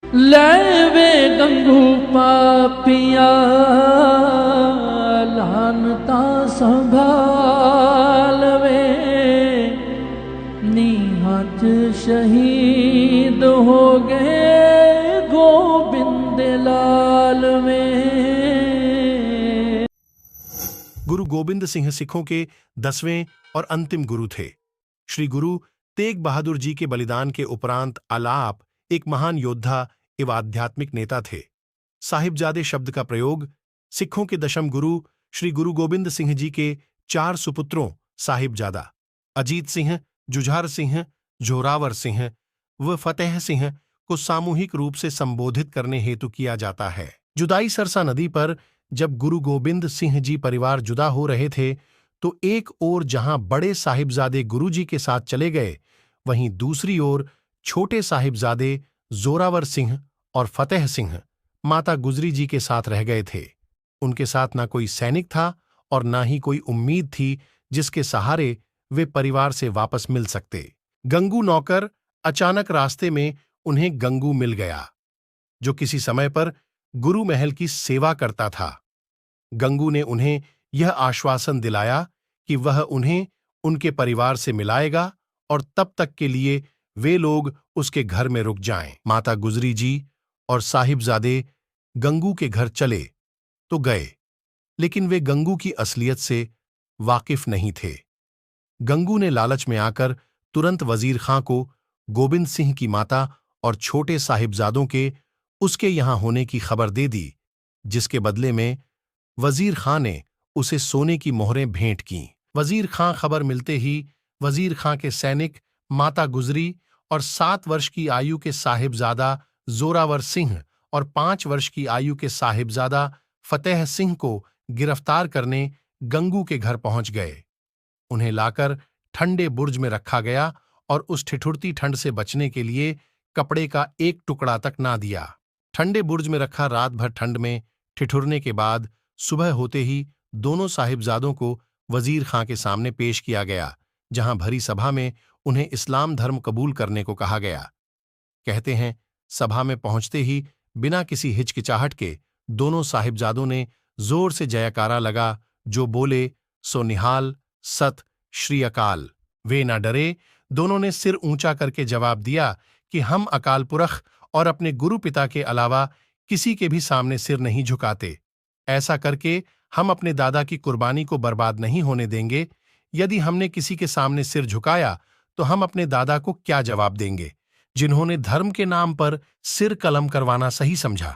ਲੈਵੇ ਗੰਗੂ ਪਾਪੀਆਂ ਲਾਨਤਾ ਸੰਭਾਲਵੇ ਨੀਹਾਂ 'ਚ ਸ਼ਹੀਦ ਹੋ ਗਏ ਗੋਬਿੰਦ ਲਾਲ ਵੇ। गुरु गोबिंद सिंह सिखों के 10वें और अंतिम गुरु थे। श्री गुरु तेग बहादुर जी के बलिदान के उपरांत आलाप एक महान योद्धा एवं आध्यात्मिक नेता थे। साहिबजादे शब्द का प्रयोग सिखों के दशम गुरु श्री गुरु गोबिंद सिंह जी के 4 सुपुत्रों साहिबजादा अजीत सिंह, जुझार सिंह, जोरावर सिंह व फतेह सिंह को सामूहिक रूप से संबोधित करने हेतु किया जाता है। जुदाई सरसा नदी पर जब गुरु गोबिंद सिंह जी परिवार जुदा हो रहे थे तो एक ओर जहां बड़े साहिबजादे गुरु जी के साथ चले गए, वहीं दूसरी ओर छोटे साहिबजादे जोरावर सिंह और फतेह सिंह माता गुजरी जी के साथ रह गए थे। उनके साथ ना कोई सैनिक था और ना ही कोई उम्मीद थी जिसके सहारे वे परिवार से वापस मिल सकते। गंगू नौकर अचानक रास्ते में उन्हें गंगू मिल गया, जो किसी समय पर गुरु महल की सेवा करता था। गंगू ने उन्हें यह आश्वासन दिलाया कि वह उन्हें उनके परिवार से मिलाएगा और तब तक के लिए वे लोग उसके घर में रुक जाएं। माता गुजरी जी और साहिबजादे गंगू के घर चले तो गए, लेकिन वे गंगू की असलियत से वाकिफ नहीं थे। गंगू ने लालच में आकर तुरंत वजीर खां को गोबिंद सिंह की माता और छोटे साहिबजादों के उसके यहां होने की खबर दे दी, जिसके बदले में वजीर खां ने उसे सोने की मोहरें भेंट कीं। वजीर खां खबर मिलते ही वजीर खां के सैनिक माता गुजरी और 7 वर्ष की आयु के साहिबजादा जोरावर सिंह और 5 वर्ष की आयु के साहिबजादा फतेह सिंह को गिरफ्तार करने गंगू के घर पहुंच गए। उन्हें लाकर ठंडे बुर्ज में रखा गया और उस ठिठुरती ठंड से बचने के लिए कपड़े का एक टुकड़ा तक ना दिया। ठंडे बुर्ज में रखा रात भर ठंड में ठिठुरने के बाद सुबह होते ही दोनों साहिबजादों को वजीर खां के सामने पेश किया गया, जहां भरी सभा में उन्हें इस्लाम धर्म कबूल करने को कहा गया। कहते हैं, सभा में पहुंचते ही बिना किसी हिचकिचाहट के दोनों साहिबजादों ने जोर से जयकारा लगा, जो बोले सो निहाल सत श्री अकाल। वे ना डरे, दोनों ने सिर ऊंचा करके जवाब दिया कि हम अकाल पुरख और अपने गुरु पिता के अलावा किसी के भी सामने सिर नहीं झुकाते। ऐसा करके हम अपने दादा की कुर्बानी को बर्बाद नहीं होने देंगे। यदि हमने किसी के सामने सिर झुकाया तो हम अपने दादा को क्या जवाब देंगे, जिन्होंने धर्म के नाम पर सिर कलम करवाना सही समझा,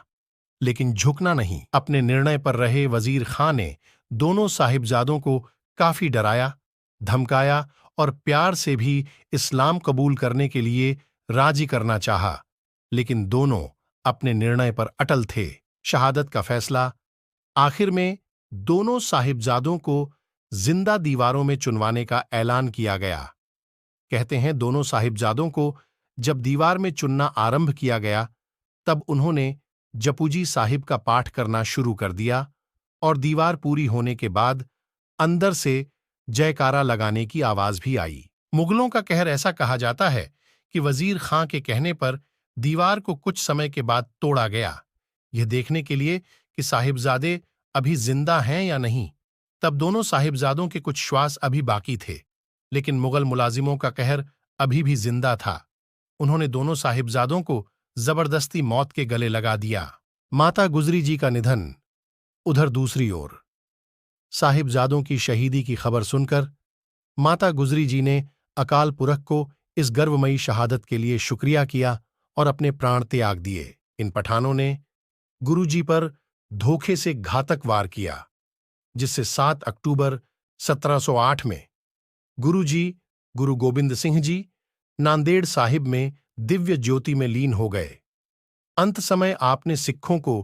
लेकिन झुकना नहीं। अपने निर्णय पर रहे वजीर खां ने दोनों साहिबजादों को काफी डराया, धमकाया और प्यार से भी इस्लाम कबूल करने के लिए राजी करना चाहा, लेकिन दोनों अपने निर्णय पर अटल थे। शहादत का फैसला आखिर में दोनों साहिबजादों को जिंदा दीवारों में चुनवाने का ऐलान किया गया। कहते हैं, दोनों साहिबजादों को जब दीवार में चुनना आरंभ किया गया तब उन्होंने जपूजी साहिब का पाठ करना शुरू कर दिया और दीवार पूरी होने के बाद अंदर से जयकारा लगाने की आवाज भी आई। मुगलों का कहर ऐसा कहा जाता है कि वजीर खां के कहने पर दीवार को कुछ समय के बाद तोड़ा गया, यह देखने के लिए कि साहिबजादे अभी जिंदा हैं या नहीं। तब दोनों साहिबजादों के कुछ श्वास अभी बाकी थे, लेकिन मुगल मुलाजिमों का कहर अभी भी जिंदा था। उन्होंने दोनों साहिबजादों को जबरदस्ती मौत के गले लगा दिया। माता गुजरी जी का निधन। उधर दूसरी ओर साहिबजादों की शहीदी की खबर सुनकर माता गुजरी जी ने अकाल पुरख को इस गर्वमयी शहादत के लिए शुक्रिया किया और अपने प्राण त्याग दिए। इन पठानों ने गुरु जी पर धोखे से घातक वार किया, जिससे 7 अक्टूबर 1708 में गुरु जी गुरु गोबिंद सिंह जी नांदेड़ साहिब में दिव्य ज्योति में लीन हो गए। अंत समय आपने सिखों को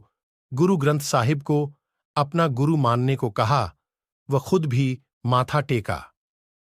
गुरु ग्रंथ साहिब को अपना गुरु मानने को कहा व खुद भी माथा टेका।